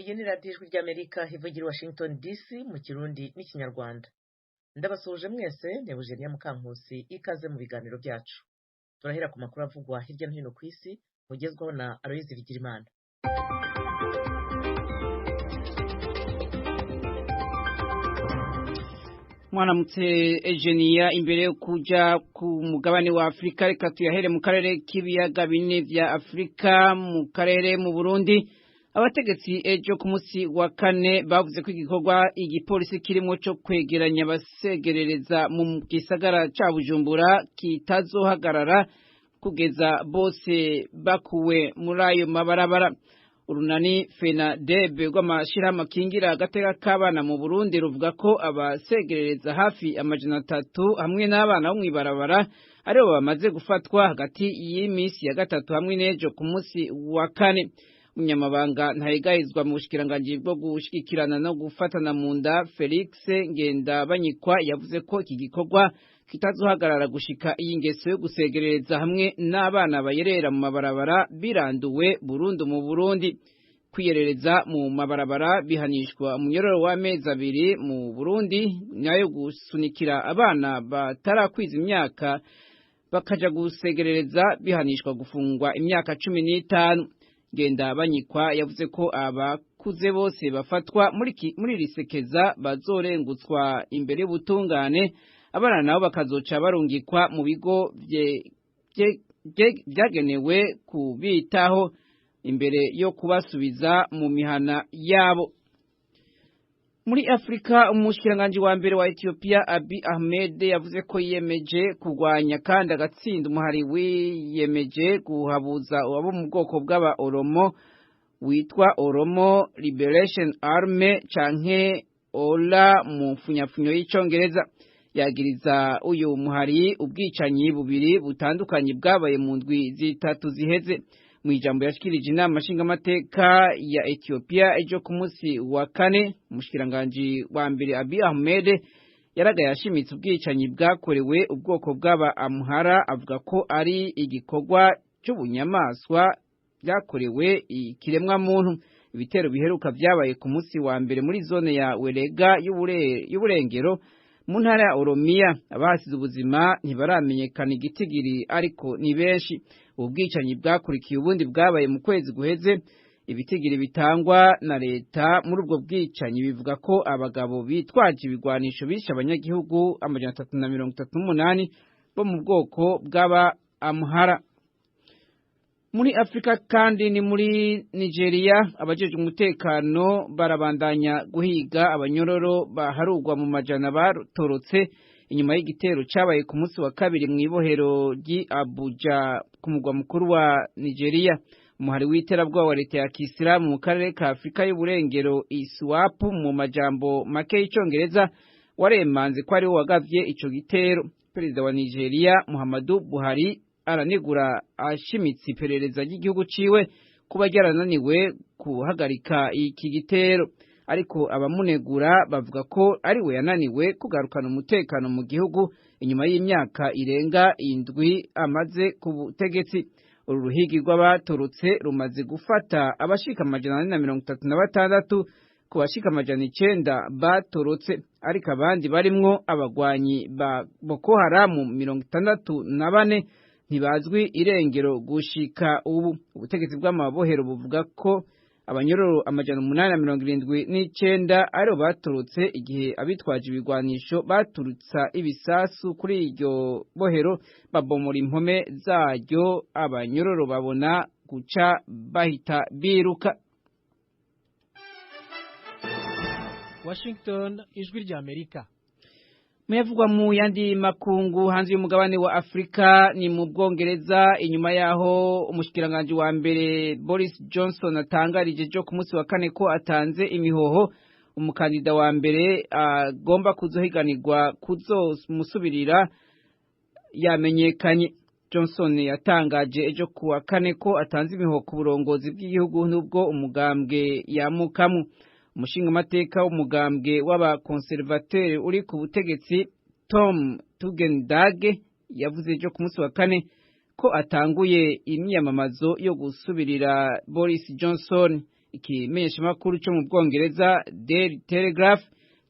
Iyi ni radiyo ijwi ry'Amerika ivugira i Washington DC mu Kirundi n'Ikinyarwanda. Ndabasuhuje mwese, ni Eugenia Mukankusi, ikaze mu biganiro byacu. Turahera ku makuru avugwa hirya no hino ku isi, mugezwaho na Aloyizi Bigirimana. Mwaramutse Eugenia, imbere yo kuja ku mugabane wa Afrika reka tuyahere mu karere k'ibiyaga bine vya Afrika. Mu karere mu Burundi abategetsi ejo ku munsi wa kane bavuze ko igikorwa igipolisi kirimo cyo kwegeranya abasegerereza mu gisagara ca Bujumbura kitazohagarara kugeza bose bakuwe muri ayo mabarabara. Urunani FENADEB rw'amashirahamwe akingira agateka k'abana mu Burundi ruvuga ko abasegerereza hafi 300 hamwe n'abana bo mw'ibarabara aribo bamaze gufatwa hagati y'imisi ya gatatu hamwe n'ejo ku munsi wa kane. Umunyamabanga ntayegayizwa mu bushikiranganje bwo gushikirana no gufatana mu nda Felix Ngendabanyikwa yavuze ko iki gikorwa kitazohagarara gushika iyi ngeso yo gusegerereza hamwe n'abana bayerera mu mabarabara biranduwe burundu mu Burundi. Kwiyerereza mu mabarabara bihanishwa umunyororo w'amezi 2 mu Burundi, nayo gusunikira abana batarakwiza imyaka bakaja gusegerereza bihanishwa gufungwa imyaka 15. Ngendabanyikwa yavuze ko abakuze bose bafatwa muri risekeza bazorengutswa imbere y'ubutungane, abana nabo bakazoca barungikwa mu bigo byagenewe kubitaho imbere yo kubasubiza mu mihana yabo. Muri Afrika, umushikiranganje wa mbere wa Ethiopia Abiy Ahmed yavuze ko yiyemeje kurwanya kandi agatsinda umuhari wiyemeje guhabuza abo mu bwoko bw'aba Oromo witwa Oromo Liberation Army canke OLA mu mfunyafunyo y'icongereza. Yagiriza uyu muhari ubwicanyi bubiri butandukanye bwabaye mu ndwi zitatu ziheze. Mu ijambo yashikirije inama nshingamateka ya Ethiopia ejo ku munsi wa kane, umushikiranganje wa mbere Abiy Ahmed yaragaye ashimitse ubwicanyi bwakorewe ubwoko bw'aba Amhara, avuga ko ari igikorwa cy'ubunyamaswa byakorewe ikiremwa muntu. Ibitero biheruka byabaye ku munsi wa mbere muri zone ya Werega y'uburengero mu ntara ya Oromia. Abahasize ubuzima ntibaramenyekana igitigiri ariko ni benshi. Ubwicanyi bwakurikiye ubundi bwabaye mu kwezi guheze. Ibitigiri bitangwa na leta muri ubwo bwicanyi bivuga ko abagabo bitwaje ibigwanisho bishe abanyagihugu 338 bo mu bwoko bw'aba Amhara. Muri Afrika kandi ni muri Nigeria abajeje umutekano barabandanya guhiga abanyororo baharugwa mu majana batorotse inyuma y'igitero cabaye ku munsi wa kabiri mu ibohero ry'i Abuja ku mugwa mukuru wa Nigeria. Umuhari w'iterabwoba wa leta ya Kisilamu mu karere ka Afrika y'uburengero ISWAP mu majambo make y'icongereza waremanze ko ari wo wagavye ico gitero. Perezida wa Nigeria Muhammadu Buhari aranegura ashimitse iperereza ry'igihugu ciwe kuba ryarananiwe kuhagarika iki gitero, ariko abamunegura bavuga ko ari we yananiwe kugarukana umutekano mu gihugu inyuma y'imyaka irenga 7 amaze ku butegetsi. Uru ruhigi rw'abatorotse rumaze gufata abashika 436 ku bashika 900 batorotse, ariko abandi barimwo abagwanyi ba Boko Haram 64 ntibazwi irengero gushika ubu. Ubutegetsi bw'amabohero buvuga ko abanyororo 879 aribo baturutse igihe abitwaje ibigwanisho baturutsa ibisasu kuri iryo bohero babomora impome zaryo, abanyororo babona guca bahita biruka. Washington, ijwi ry'Amerika. Muyavugwa mu yandi makungu hanze y'umugabane wa Afrika ni mu Bwongereza, inyuma yaho umushikiranganje wa mbere Boris Johnson atangarije jo ku munsi wa kane ko atanze imihoho umukandida wa mbere agomba kuzohiganirwa kuzomusubirira yamenyekanye. Johnson yatangaje ejo ku wa kane ko atanze imihoho ku burongozi bw'igihugu nubwo umugambwe yamukamu. Umushingamateka w'umugambwe w'abakonservateri uri ku butegetsi Tom Tugendage yavuze ejo ku munsi wa kane ko atanguye imyamamazo yo gusubirira Boris Johnson. ikimenyeshamakuru cyo mu Bwongereza Daily Telegraph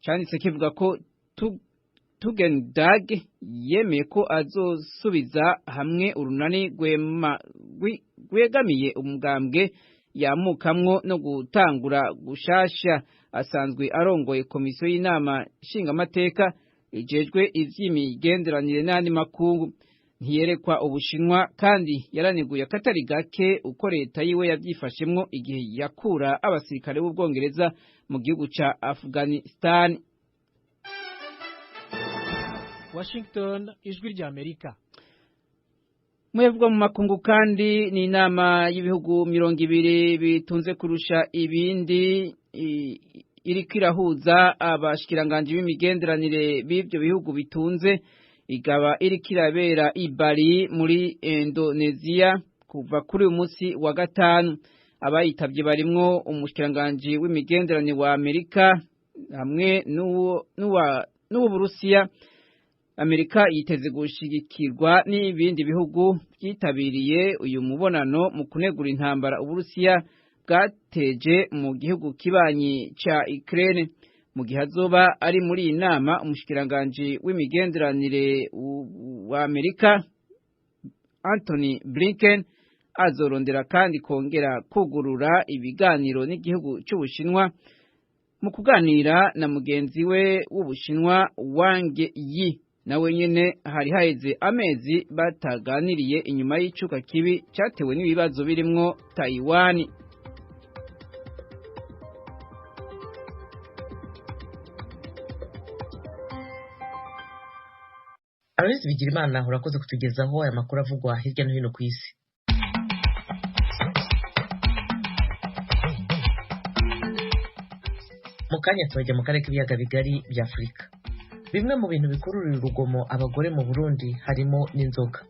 canditse kivuga ko Tugendag yemeye ko azosubiza hamwe urunani rwegamiye umugambwe yamukamwo no gutangura gushasha. Asanzwe arongoye komisiyo y'inama nshingamateka ijejwe ivy'imigenderanire n'andi makungu. Ntiyerekwa Ubushinwa kandi yaraniguye akatari gake uko leta yiwe yavyifashemwo igihe yakura abasirikare b'Ubwongereza mu gihugu ca Afghanistan. Washington, ijwi rya Amerika. Mwebwe mu makungu kandi ni inama y'ibihugu 200 bitunze kurusha ibindi iriko irahuza abashikiranganje b'imigenderanire b'ivyo bihugu bitunze, igaba iriko irabera i Bali muri Indonesia kuva kuri uyu munsi wa gatanu. Abayitavye barimwo umushikiranganje w'imigenderanire wa Amerika hamwe n'uwo Burusiya. Amerika yiteze gushigikirwa n'ibindi bihugu byitabiriye uyu mubonano mu kunegura intambara Uburusiya bwateje mu gihugu kibanyi ca Ukraine. Mu gihe azoba ari muri iyi nama, umushikiranganje w'imigenderanire wa Amerika Anthony Blinken azorondera kandi kongera kugurura ibiganiro n'igihugu cy'Ubushinwa mu kuganira na mugenzi we w'Ubushinwa Wang Yi. Nawe nyene hari haheze amezi bataganiriye inyuma y'icuka kibi cyatewe n'ibibazo birimwo Taiwan. Aloys Bigirimana urakoze kutugezaho aya makuru avugwa hirya no hino ku isi. Mu kanya turajya mu karere k'ibiyaga bigari bya Afurika. Bimwe mu bintu bikururira urugomo abagore mu Burundi harimo n'inzoga.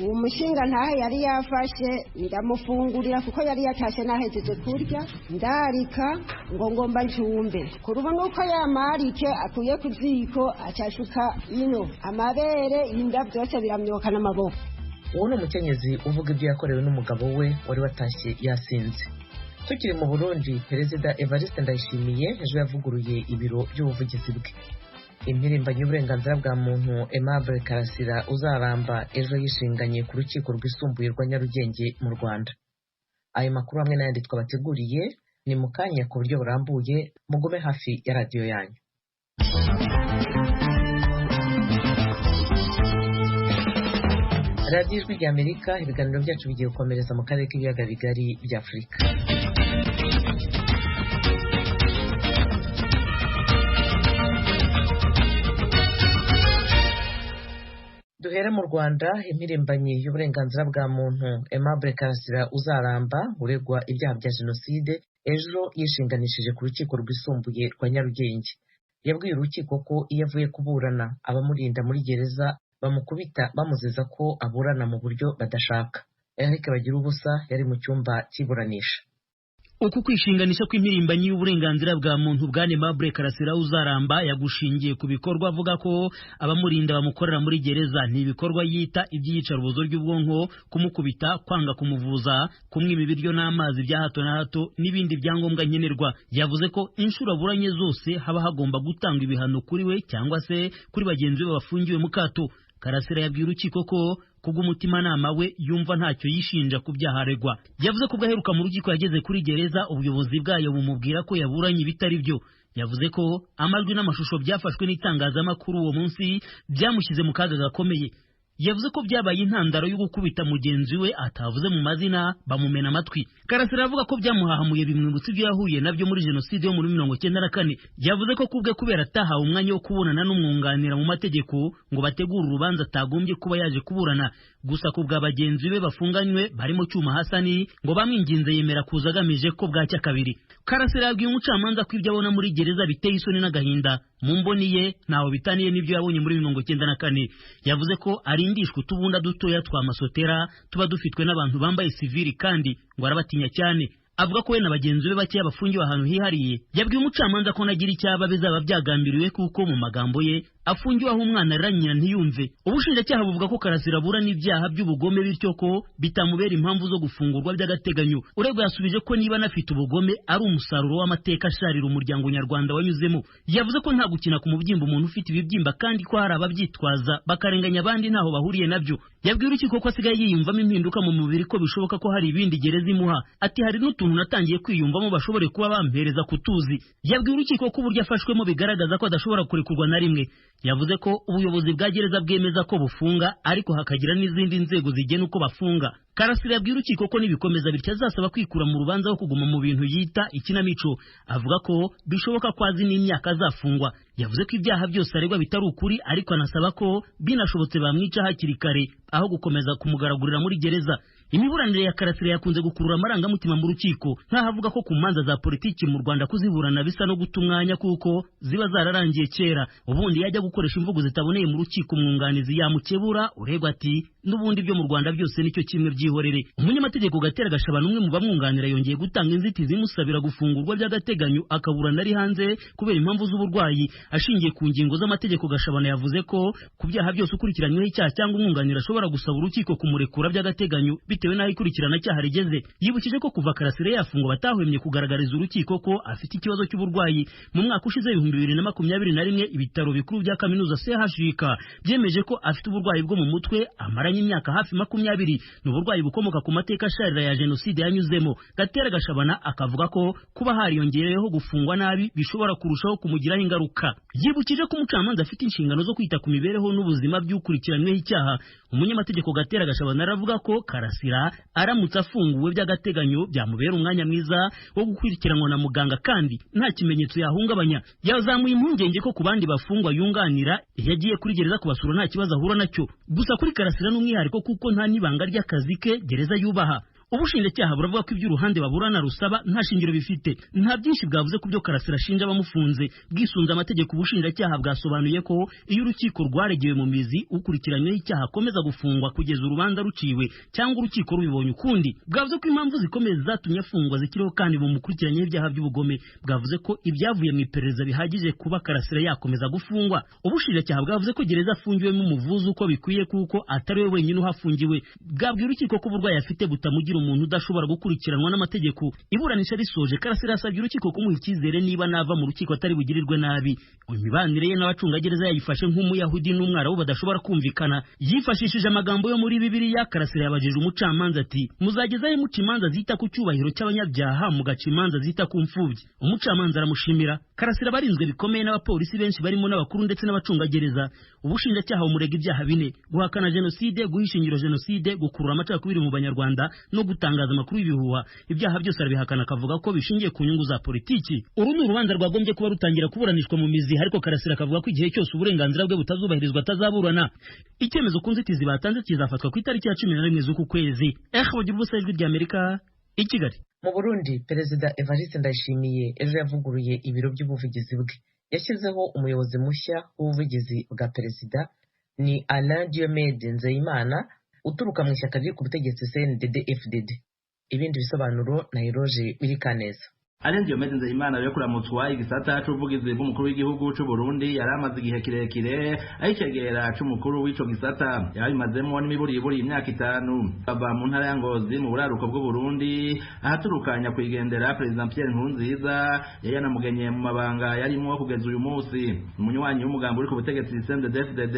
Uwo mushinga ntahe yari yafashe ndamufungurira kuko yari yatashe nahejeje kurya ndarika ngo ngomba ncumbe kurubu nuko yamarike akuye ku ziko acashuka ino amabere inda byose biramyoka n'amaboko. Uwo ni umukenyezi uvuga ibyo yakorewe n'umugabo we wari watashye yasinze. Tukiri mu Burundi, Perezida Evariste Ndayishimiye ejo yavuguruye ibiro by'ubuvugizi bwe. Impirimbanyi y'uburenganzira bwa muntu Aimable Karasira uzaramba ejo yishinganye ku rukiko rwisumbuye rwa Nyarugenge mu Rwanda. Ayo makuru hamwe n'ayandi twabateguriye ni mu kanya ku buryo burambuye, mugume hafi ya radiyo yanyu. Radiyo Ijwi rya Amerika, ibiganiro byacu bigiye gukomereza mu karere k'ibiyaga bigari bya Afurika. Duhere mu Rwanda, impirimbanyi y'uburenganzira bwa muntu Aimable Karasira uzaramba uregwa ibyaha bya jenoside ejo yishinganishije ku rukiko rwisumbuye rwa Nyarugenge. Yabwiye urukiko ko iyo avuye kuburana abamurinda muri gereza bamukubita bamuziza ko aburana mu buryo badashaka. Eric Bagirubusa yari mu cyumba cy'iburanisha. Uku kwishinganisha kw'impirimbanyi y'uburenganzira bwa muntu bwa Aimable Karasira uzaramba yagushingiye ku bikorwa avuga ko abamurinda bamukorera muri gereza, ni ibikorwa yita iby'iyicarubozo ry'ubwonko, kumukubita, kwanga kumuvuza, kumwima ibiryo n'amazi bya hato na hato n'ibindi byangombwa nkenerwa. Yavuze ko inshuro aburanye zose haba hagomba gutanga ibihano kuri we cyangwa se kuri bagenzi be bafungiwe mu kato. Karasira yabwiye urukiko ko kubw'umutimanama we yumva ntacyo yishinja ku byaha aregwa. Yavuze ko bwaheruka mu rukiko yageze kuri gereza ubuyobozi bwayo bumubwira ko yaburanye ibitari byo. Yavuze ko amajwi n'amashusho byafashwe n'itangazamakuru uwo munsi byamushyize mu kaga gakomeye. Yavuze ko byabaye intandaro yo gukubita mugenzi we atavuze mu mazina bamumena amatwi. Karasira avuga ko byamuhahamuye bimwibutsa ibyo yahuye nabyo muri jenoside yo muri 1994. Yavuze ko kubwe kubera atahawe umwanya wo kubonana n'umwunganira mu mategeko ngo bategure urubanza atagombye kuba yaje kuburana. Gusa ku bwa bagenzi be bafunganywe barimo Cyuma Hasani ngo bamwinginze yemera kuza agamije ko bwacya kabiri. Karasira yabwiye umucamanza ko ibyo abona muri gereza biteye isoni n'agahinda. Mu mboni ye ntaho bitaniye n'ibyo yabonye muri 1994. Yavuze ko arindishwe utubunda dutoya twa masotera tuba dufitwe n'abantu bambaye sivili kandi ngo arabatinya cyane. Avuga ko we na bagenzi be bake bafungiwe ahantu hihariye. Yabwiye umucamanza ko nagira icyaba bizaba byagambiriwe kuko mu magambo ye afungiwe aho umwana arira nyina ntiyumve. Ubushinjacyaha buvuga ko Karasira aburana ibyaha by'ubugome bityo ko bitamubera impamvu zo gufungurwa by'agateganyo. Uregwa yasubije ko niba anafite ubugome ari umusaruro w'amateka asharira umuryango nyarwanda wanyuzemo. Yavuze ko nta gukina ku mubyimba umuntu ufite ibibyimba kandi ko hari ababyitwaza bakarenganya abandi ntaho bahuriye nabyo. Yabwiye urukiko ko asigaye yiyumvamo impinduka mu mubiri ko bishoboka ko hari ibindi gereza imuha. Ati hari n'utuntu natangiye kwiyumvamo bashobore kuba bampereza kutuzi. Yabwiye urukiko ko uburyo afashwemo bigaragaza ko adashobora kurekurwa na rimwe. Yavuze ko ubuyobozi bwa gereza bwemeza ko bufunga ariko hakagira n'izindi nzego zigena uko bafunga. Karasira yabwiye urukiko ko nibikomeza bityo azasaba kwikura mu rubanza wo kuguma mu bintu yita ikinamico. Avuga ko bishoboka ko azi n'imyaka azafungwa. Yavuze ko ibyaha byose aregwa bitari ukuri ariko anasaba ko binashobotse bamwica hakiri kare aho gukomeza kumugaragurira muri gereza. Imiburanire ya Karasira yakunze gukurura amarangamutima mu rukiko, ntahavuga ko ku manza za politiki mu Rwanda kuziburana bisa no guta umwanya kuko ziba zararangiye kera. Ubundi yajya gukoresha imvugo zitaboneye mu rukiko umwunganizi yamukebura, uregwa ati n'ubundi byo mu Rwanda byose nicyo kimwe byihorere. Umunyamategeko Gatera Gashabana umwe mu bamwunganira yongeye gutanga inzitizi imusabira gufungurwa by'agateganyo akaburana ari hanze kubera impamvu z'uburwayi. Ashingiye ku ngingo z'amategeko, Gashabana yavuze ko ku byaha byose ukurikiranyweho icyaha cyangwa umwunganira ashobora gusaba urukiko kumurekura by'agateganyo bitewe n'aho ikurikirana cyaha rigeze. Yibukije ko kuva Karasira yafungwa batahwemye kugaragariza urukiko ko afite ikibazo cy'uburwayi. Mu mwaka ushize 2021 ibitaro bikuru bya kaminuza CHUK byemeje ko afite uburwayi bwo mu mutwe amaranye imyaka hafi 20. N'uburwayi bukomoka ku mateka asharira ya jenoside yanyuzemo. Gatera Gashabana akavuga ko kuba hariyongereyeho gufungwa nabi bishobora kurushaho kumugiraho ingaruka. Yibukije ko umucamanza afite inshingano zo kwita ku mibereho n'ubuzima by'ukurikiranyweho icyaha. Umunyamategeko Gatera Gashabana aravuga ko Karasira aramutse afunguwe by'agateganyo byamubera umwanya mwiza wo gukurikiranwa na muganga kandi nta kimenyetso yahungabanya. Yazamuye impungenge ko ku bandi bafungwa yunganira yagiye kuri gereza kubasura nta kibazo ahura nacyo. Gusa kuri Karasira n'umwihariko kuko nta nibanga ry'akazi ke gereza yubaha. Ubushinjacyaha buravuga ko iby'uruhande baburana rusaba nta shingiro bifite. Nta byinshi bwavuze ku byo Karasira ashinja bamufunze. Bwisunze amategeko, ubushinjacyaha bwasobanuye ko iyo urukiko rwaregewe mu mizi ukurikiranyweho icyaha akomeza gufungwa kugeza urubanza ruciwe cyangwa urukiko rubibonye ukundi. Bwavuze ko impamvu zikomeye zatumye afungwa zikiriho kandi bumukurikiranyeho ibyaha by'ubugome. Bwavuze ko ibyavuye mu iperereza bihagije kuba Karasira yakomeza gufungwa. Ubushinjacyaha bwavuze ko gereza afungiwemo umuvuzi uko bikwiye kuko atari we wenyine uhafungiwe. Bwabwiye urukiko ko uburwayi afite butamugira umuntu udashobora gukurikiranwa n'amategeko. Iburanisha risoje, Karasira yasabye urukiko kumuha icyizere niba nava mu rukiko atari bugirirwe nabi. Imibanire ye n'abacungagereza yayifashe nk'umuyahudi n'umwarabu badashobora kumvikana. Yifashishije amagambo yo muri Bibiliya. Karasira yabajije umucamanza ati muzagezaho muca imanza zita ku cyubahiro cy'abanyabyaha mugaca imanza zita ku mfubyi. Umucamanza aramushimira. Karasira barinzwe bikomeye n'abapolisi benshi barimo n'abakuru ndetse n'abacungagereza. Ubushinjacyaha bumurega ibyaha bine: guhakana jenoside, guhishingiro jenoside, gukurura amacakubiri mu banyarwanda no gutangaza amakuru y'ibihuha. Ibyaha byose arabihakana akavuga ko bishingiye ku nyungu za politiki. Uru ni urubanza rwagombye kuba rutangira kuburanishwa mu mizi, ariko Karasira akavuga ko igihe cyose uburenganzira bwe butazubahirizwa atazaburana. Icyemezo ku nzitizi batanze kizafatwa ku itariki ya 11 z'uku kwezi. Bagira ubusa ijwi ry'Amerika i Kigali. Mu Burundi, Perezida Evariste Ndayishimiye ejo yavuguruye ibiro by'ubuvugizi bwe. Yashyizeho umuyobozi mushya w'ubuvugizi bwa perezida ni Alain Diomede Nzeyimana uturuka mu ishyaka riri ku butegetsi CNDD-FDD. Ibindi bisobanuro na Eroge Birikaneza. Alain Diomede Nzeyimana yo kuramutswa igisata c'ubuvugizi bw'umukuru w'igihugu c'u Burundi yaramaze igihe kirekire ayicegera c'umukuru w'ico gisata. Yarabimazemo n'imiburiburi imyaka 5. Baba mu ntara ya Ngozi mu buraruko bw'u Burundi ahaturukanya kwigendera President Pierre Nkurunziza yanamugenye mu mabanga yarimo kugeza uyu munsi. Umunywanyi w'umugambo uri ku butegetsi CNDD-FDD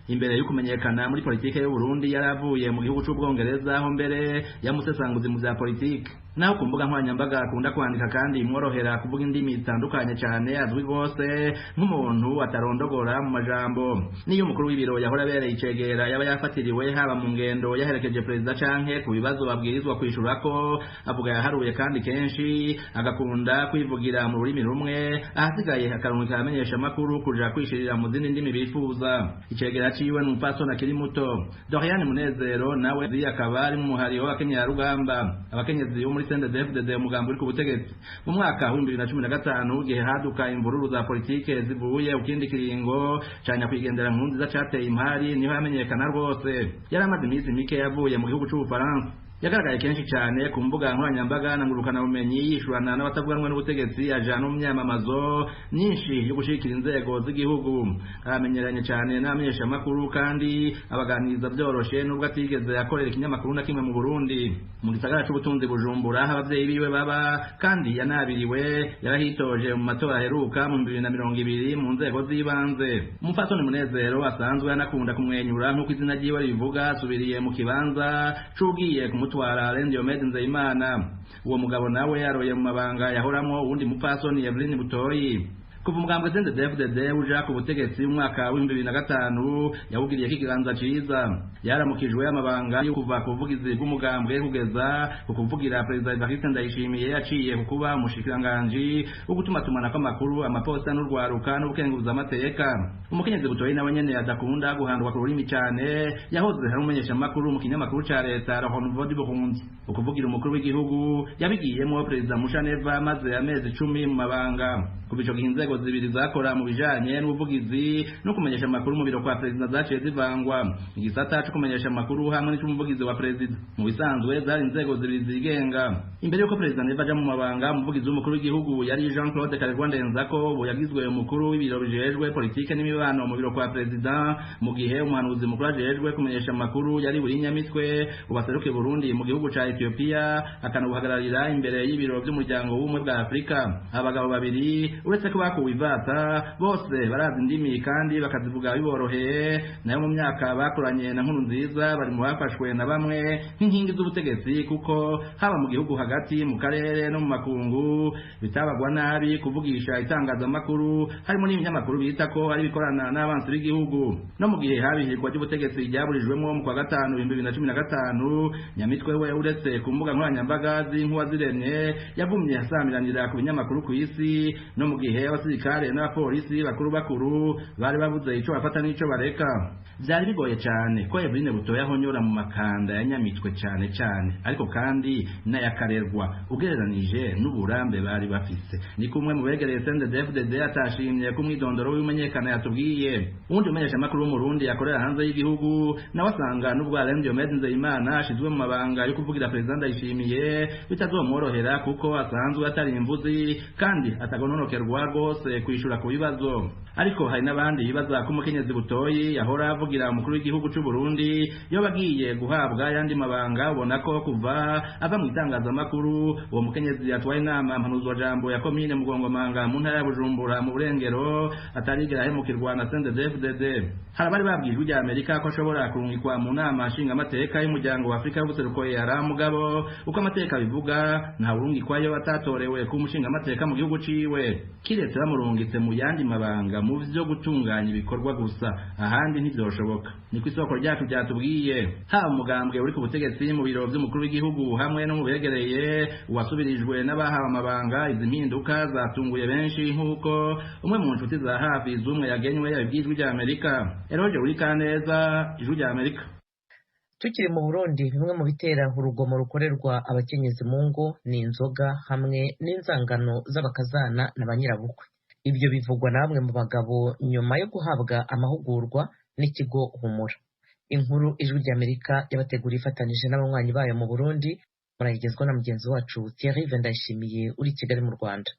imbere yo kumenyekana muri politike y'u Burundi yaravuye mu gihugu c'u Bwongereza aho mbere yamusesanguzi mu bya politike. Naho ku mbuga nkoranyambaga akunda kwandika kandi imworohera kuvuga indimi zitandukanye cyane, azwi rwose nk'umuntu atarondogora mu majambo. Niyo umukuru w'ibiro yahora abereye icegera yaba yafatiriwe haba mu ngendo yaherekeje perezida canke ku bibazo babwirizwa kwishura ko avuga yaharuye kandi kenshi agakunda kwivugira mu rurimi rumwe, ahasigaye akarunguka amenyesha makuru kuja kwishirira mu zindi ndimi bifuza. Icegera ciwe n'umupfasoni akiri muto Doriane Munezero nawe akaba ari mu muhari w'abakenyera rugamba. Abakenyezi muri CNDD-FDD umugambo uri ku butegetsi mu mwaka wa 2015 gihe haduka imvururu za politike zivuye ukindi kiringo cyanya kwigendera Nkurunziza cateye impari niho yamenyekana rwose. Yaramaze iminsi mike yavuye mu gihugu cy'u Bufaransa. yagaragaye kenshi cyane ku mbuga nkoranyambaga na ngurukanabumenyi yishurana n'abatavuganwe n'ubutegetsi ajana mu myamamazo nyinshi yo gushikira inzego z'igihugu. Aramenyeranye cyane n'amenyeshamakuru kandi abaganiriza byoroshe nubwo atigeze akorera ikinyamakuru na kimwe mu Burundi. Mu gisagara c'ubutunzi Bujumbura abavyeyi biwe baba kandi yanabiriwe yarahitoje mu matora aheruka mu 2020 mu nzego z'ibanze. Umupfasoni Munezero asanzwe anakunda kumwenyura nk'uko izina ryiwe rivuga, asubiriye mu kibanza c'ugiye kumutwara Diomede Nzeyimana. Uwo mugabo nawe yaroye mu mabanga yahoramwo uwundi mupfasoni Evelyn Butoyi. Kuva umugambwe CNDD-FDD uja ku butegetsi mu mwaka wa 2005 yawugiriye ikiganza ciza. Yaramukijwe amabanga yo kuva ku buvugizi bw'umugambwe kugeza ku kuvugira Perezida Evariste Ndayishimiye yaciye ku kuba umushikiranganji wo gutumatumana kw'amakuru, amaposta n'urwaruka n'ubukenguza amateka. Umukenyezi Butoyi nawe nyene adakunda guhandwa ku rurimi cyane, yahoze hari umumenyesha makuru mu kinyamakuru ca leta Renouveau du Burundi. Ukuvugira umukuru w'igihugu yabigiyemo Perezida Mushaneva maze amezi 10 mu mabanga. Kubico inzego zibiri zakora mu bijanye n'ubuvugizi no kumenyesha amakuru mu biro kwa Perezida zaciye zivangwa. Igisata cyo kumenyesha amakuru hamwe n'umuvugizi wa Perezida mu bisanzwe zari inzego zibiri zigenga. Imbere yuko Perezida Neva aja mu mabanga, umuvugizi w'umukuru w'igihugu yari Jean-Claude Karerwa Ndenzako, ubu yagizwe umukuru w'ibiro bijejwe politike n'imibano mu biro kwa Perezida, mu gihe umuhanuzi mukuru ajejwe kumenyesha amakuru yari Burinyamitwe ubaseruke Burundi mu gihugu ca Ethiopia, akanabuhagararira imbere y'ibiro by'umuryango w'ubumwe bwa Afrika. Abagabo babiri uretse ko bakuwe ivata bose barazi indimi kandi bakazivuga biboroheye, nayo mu myaka bakoranye na Nkurunziza bari mu bafashwe na bamwe nk'inkingi z'ubutegetsi, kuko haba mu gihugu hagati mu karere no mu makungu bitabagwa nabi kuvugisha itangazamakuru, harimo n'ibinyamakuru bita ko ari bikorana n'abansi b'igihugu. No mu gihe habihirwa ry'ubutegetsi ryaburijwemo mu kwa gatanu 2015, Nyamitwe we uretse ku mbuga nkoranyambaga z'inkuba ziremye yagumye asamiranira ku binyamakuru ku isi, no mu gihe abasirikare n'abapolisi bakuru bari bavuze ico bafata n'ico bareka. Byari bigoye cyane ko Eveline Butoyi ahonyora mu makanda ya Nyamitwe cyane, ariko kandi n'ayakarerwa ugereranije n'uburambe bari bafise. Ni kumwe mu begereye CNDD-FDD atashimye ku mwidondoro w'imenyekana yatubwiye. Undi umenyesha amakuru mu Burundi yakorera hanze y'igihugu nawe asanga n'ubwo Diomede Nzeyimana ashizwe mu mabanga yo kuvugira Perezida Ndayishimiye bitazomworohera, kuko asanzwe atari imvuzi kandi atagononokerwa rwose kwishura ku bibazo. Ariko hari n'abandi bibaza ko umukenyezi Butoyi yahora avugira umukuru w'igihugu cy'u Burundi yo bagiye guhabwa yandi mabanga, ubona ko kuva ava mu itangazamakuru uwo mukenyezi yatwaye inama mpanuzwa jambo ya komine Mugongomanga mu ntara ya Bujumbura mu Burengero atarigera ahemukirwa na CNDD-FDD. Harabari babwijwe rya Amerika ko ashobora kurungikwa mu nama nshinga amateka y'umuryango wa Afrika y'ubuseruko yara mugabo uko amateka bivuga nta urungikwayo atatorewe ku mushinga amateka mu gihugu ciwe, kiretse bamurungitse mu yandi mabanga mu byo gutunganya ibikorwa gusa, ahandi ntibyoshoboka. Ni ku isoko ryacu byatubwiye haba umugambwe uri ku butegetsi mu biro by'umukuru w'igihugu hamwe no mu begereye uwasubirijwe n'abahawe amabanga. Izi mpinduka zatunguye benshi, nk'uko umwe mu nshuti za hafi z'umwe yagenywe yabibwijwe rya Amerika. Eroje uri kaneza, ijwi rya Amerika. Tukiri mu Burundi, bimwe mu bitera urugomo rukorerwa abakenyezi mu ngo ni inzoga hamwe n'inzangano z'abakazana na banyirabukwe. Ibyo bivugwa na bamwe mu bagabo nyuma yo guhabwa amahugurwa n'ikigo Humura. Inkuru ijwi rya Amerika yabateguriye ifatanije n'abanywanyi bayo mu Burundi, murayigezwa na mugenzi wacu Thierry Vendayishimiye uri Kigali mu Rwanda.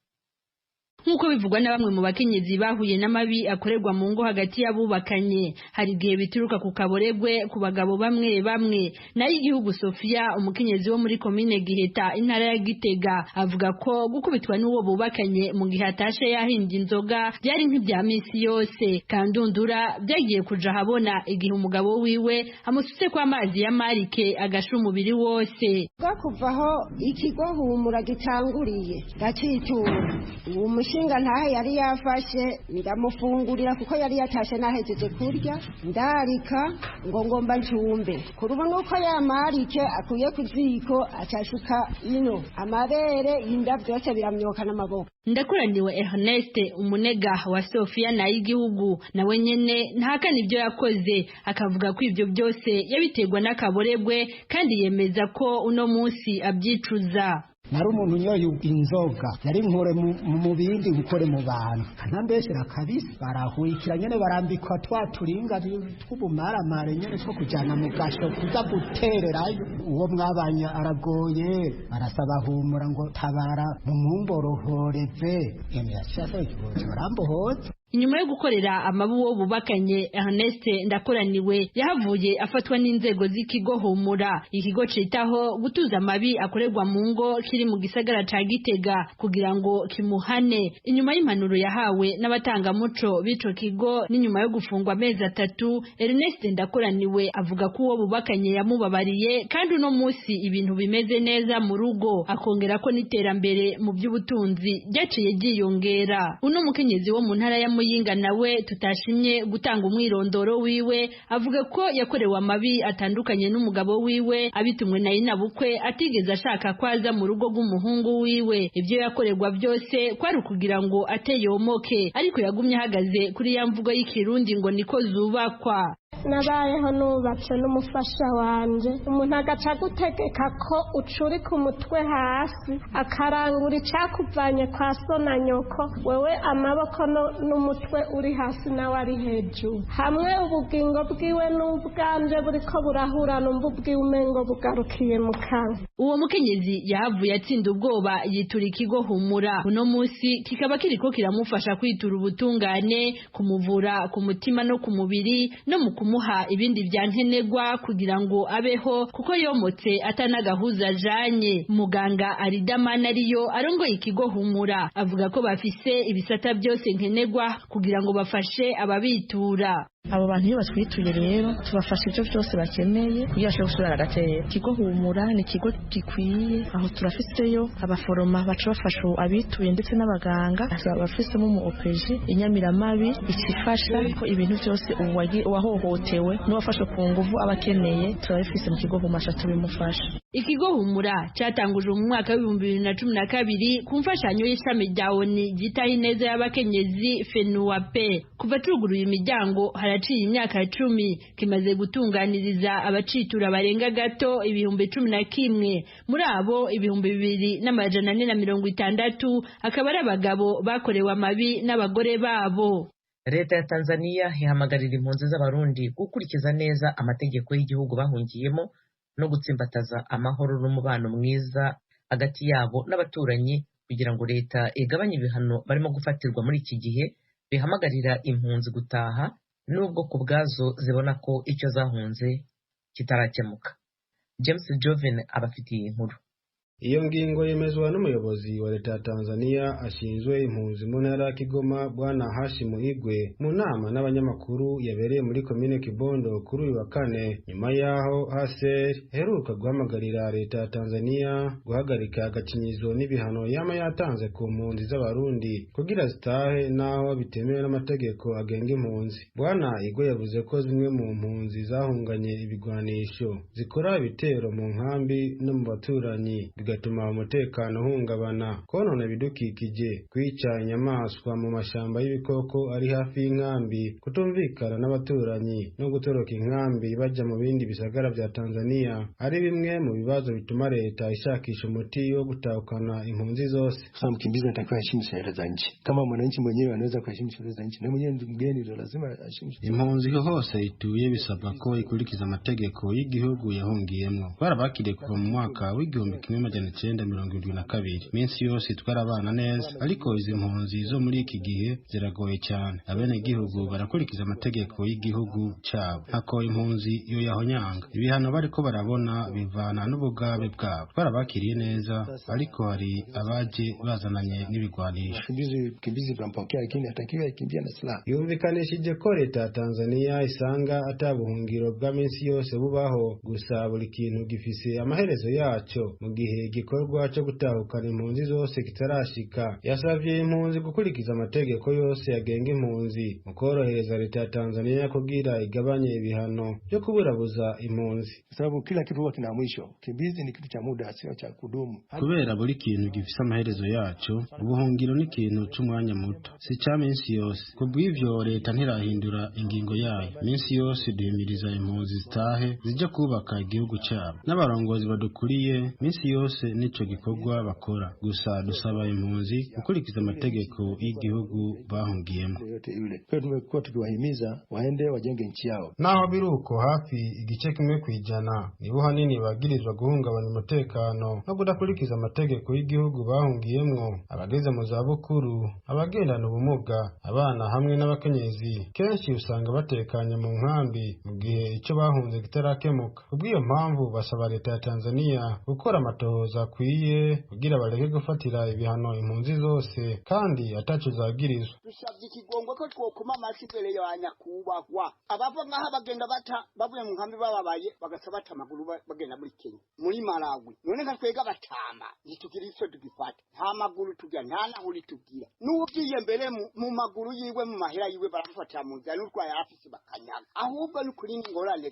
Nkuko bivugwa na bamwe mu bakenyezi bahuye n'amabi akorerwa mu ngo hagati y'abubakanye, hari igihe bituruka ku kaboregwe ku bagabo bamwe nayo igihugu Sofia umukenyezi wo muri komine Giheta intara ya Gitega avuga ko gukubitwa n'uwo bubakanye mu gihe atashe yahimbye inzoga byari nk'ibya misi yose, kandundura byagiye kuja habona igihe umugabo wiwe amusutse kwa amazi ya marike agasha umubiri wose. Kuvaho ikigo Humura gitanguriye gacitura umushinga ntahe yari yafashe ndamufungurira kuko yari yatashe nahejeje kurya, ndarika ngo ngomba ncumbe kurubu nuko yamarike akuye kuziko acashuka ino amabere inda byose biramyoka n'amaboko. Ndakuraniwe Ernest umunega wa Sofia na y'igihugu nawe nyene ntahakana ibyo yakoze, akavuga ko ibyo byose yabiterwa n'akaboregwe kandi yemeza ko uno munsi abyicuza. nari umuntu unyoye inzoga yari nkore mu bindi gukore mu bantu kanambeshera kabisa barahurikira nyene barambikwa twaturinga tw'ubumaramare nyene two kujana mu gasho kuza gutererayo uwo mwabanye aragoye barasaba humura ngo tabara mu mumborohoreze yemwe yashaka barambohoza. Inyuma yo gukorera amabuwo bubakanye, Ernest Ndakoraniwe yahavuye afatwa n'inzego z'ikigo Humura, ikigo citaho gutuza amabi akorerwa mu ngo kiri mu gisagara ca Gitega kugira ngo kimuhane. Inyuma y'impanuro yahawe n'abatangamuco b'ico kigo n'inyuma yo gufungwa amezi 3, Ernest Ndakoraniwe avuga ko uwo bubakanye yamubabariye kandi uno musi ibintu bimeze neza mu rugo, akongera ko n'iterambere mu by'ubutunzi ryaciye ryiyongera. Uno mukenyezi wo mu ntara ya Muyinga nawe tutashimye gutanga umwirondoro wiwe avuga ko yakorewe amabi atandukanye n'umugabo wiwe abitumwe na inabukwe atigeze ashaka kwaza mu rugo rw'umuhungu wiwe. Ibyo yakorerwa byose kwari ukugira ngo ateyomoke, ariko yagumye ahagaze kuri ya mvugo y'ikirundi ngo niko zubakwa. Nabayeho nubatse n'umufasha wanje, umuntu agaca gutegeka ko ucuri ku mutwe hasi akarangura icakuvanye kwa so na nyoko, wewe amaboko n'umutwe uri hasi nawe ari hejuru, hamwe ubugingo bwiwe n'ubwanje buriko burahura numva ubwiwe umengo bugarukiye mu kanwa. Uwo mukenyezi yahavuye atsinda ubwoba yitura ikigo Humura. Uno musi kikaba kiriko kiramufasha kwitura ubutungane, kumuvura ku mutima no ku mubiri no mu kumuha ibindi byankenegwa kugira ngo abeho kuko yomotse atanagahuza ajanye. Muganga Aridamana ariyo arongoye ikigo Humura avuga ko bafise ibisata byose nkenegwa kugira ngo bafashe ababitura. Abo bantu iyo batwituye rero tubafasha ibyo byose bakeneye kugira ngo gusubira agatera. Ikigo Humura ni ikigo gikwiye, aho turafiseyo abaforoma baca bafasha abituye ndetse n'abaganga bafisemo mu opeji inyamiramabi ikifasha ko ibintu byose uwahohotewe n'uwafashe ku nguvu abakeneye turabifise mu kigo Humura tubimufasha. Ikigo Humura cyatanguje mu mwaka wa 2012 ku mfashanyo y'ishami rya ONU gitaho ineza y'abakenyezi FENUAPE. Kuva tuguruye imiryango haraciye imyaka 10 kimaze gutunganiriza abacitura barenga gato 11,000. Muri abo 2,460 akaba ari abagabo bakorewe amabi n'abagore babo. Leta ya Tanzania ihamagarira impunzi z'abarundi gukurikiza neza amategeko y'igihugu bahungiyemo no gutsimbataza amahoro n'umubano mwiza hagati yabo n'abaturanyi kugira ngo leta igabanye ibihano barimo gufatirwa muri iki gihe. Bihamagarira impunzi gutaha nubwo ku bwazo zibona ko icyo zahunze kitarakemuka. James Joven abafitiye inkuru. Iyo ngingo yemezwa n'umuyobozi wa leta ya Tanzania ashinzwe impunzi mu ntara ya Kigoma Bwana Hashimu Igwe mu nama n'abanyamakuru yabereye muri komine Kibondo kuri uyu wa kane, nyuma yaho HCR heruka guhamagarira leta ya Tanzania guhagarika agacinyizo n'ibihano yama yatanze ku mpunzi z'abarundi kugira zitahe naho bitemewe n'amategeko agenga impunzi. Bwana Igwe yavuze ko zimwe mu mpunzi zahunganye ibigwanisho zikora ibitero mu nkambi no mu baturanyi bigatuma umutekano uhungabana, konona ibidukikije, kwica inyamaswa mu mashamba y'ibikoko ari hafi y'inkambi, kutumvikana n'abaturanyi no gutoroka inkambi baja mu bindi bisagara vya Tanzania ari bimwe mu bibazo bituma leta ishakisha umuti wo gutahukana impunzi zose. Mkimbizi anatakiwa aheshimu sheria za nchi. Kama mwananchi mwenyewe anaweza kuheshimu sheria za nchi, na mwenyewe mgeni ndio lazima aheshimu. Impunzi hose ituye bisabwa ko ikurikiza amategeko y'igihugu yahungiyemo. Barabakiriye kuva mu mwaka w'igihumbi kimwe majana 1972. Minsi yose twarabana neza, ariko izi mpunzi zo muri iki gihe ziragoye cyane. Abene gihugu barakurikiza amategeko y'igihugu cyabo, hako impunzi yo yahonyanga. Ibihano bariko barabona bivana n'ubugabe bwabo. Barabakiriye neza, ariko hari abaje bazananye n'ibigwanisho. Kimbizi bampokea lakini atakiwa ikimbia na silaha. Yumvikanishije ko leta ya Tanzania isanga atabuhungiro bwa minsi yose bubaho, gusa buri kintu gifise amaherezo yaco. Mu gihe igikorwa cyo gutahukana impunzi zose kitarashika, yasavye impunzi gukurikiza amategeko yose yagenga impunzi mu korohereza leta ya Tanzania kugira igabanye ibihano byo kuburabuza impunzi. Sababu kila kitu huwa kina mwisho. Kimbizi ni kitu cha muda, sio cha kudumu. Kubera buri kintu gifise amaherezo yaco, ubuhungiro ni ikintu c'umwanya muto, si ca minsi yose. Kubw'ivyo leta ntirahindura ingingo yayo. Minsi yose duhimiriza impunzi zitahe zija kubaka igihugu cyabo. N'abarongozi badukuriye minsi yose bose n'ico gikorwa bakora. Gusa dusaba impunzi gukurikiza amategeko y'igihugu bahungiyemo. Tumekuwa tukiwahimiza waende wajenge nchi yao. Naho biruko hafi igice kimwe kwijana nibo hanini bagirizwa guhungabanya umutekano no kudakurikiza amategeko y'igihugu bahungiyemwo, abageze mu zabukuru, abagendana ubumuga, abana hamwe n'abakenyezi. Kenshi usanga batekanye mu nkambi mu gihe ico bahunze kitarakemuka. Kubw'iyo mpamvu basaba leta ya Tanzania gukora amatohoza akwiye kugira bareke gufatira ibihano impunzi zose kandi ataco zagirizwa. Dusabye ikigongwe ko twokuma amashi imbere ya nyakubahwa. Abava ngaha bagenda bata bavuye mu nkambi bababaye bagasaba bata amaguru bagenda muri Kenya, muri Malawi. None nka twega batama ntitugira ico tugifata. Nta maguru tugira, nta nahuri tugira. N'ugiye mbere mu maguru yiwe mu mahera yiwe barafatira mu nzira n'urwaye afisi bakanyaga. Ahubwo ni kuri ngorane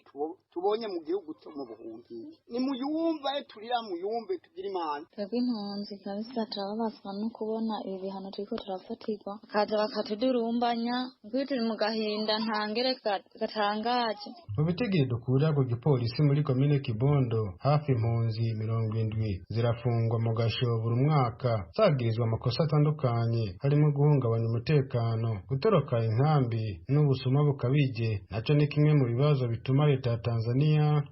tubonye mu gihugu cyo mu buhungi. Ni muyumva turira muyumve tugira imana. Twebwe impunzi kabisa turababazwa no kubona ibi bihano turiko turafatirwa, bakaza bakatudurumbanya kuko turi mu gahinda ntangere gatangaje. Mu bitigiri dukura ku gipolisi muri komine Kibondo, hafi impunzi 70 zirafungwa mu gasho buri mwaka zagirizwa amakosa atandukanye harimo guhungabanya umutekano, gutoroka inkambi n'ubusuma bukabije. Naco ni kimwe mu bibazo bituma leta ya Tanzania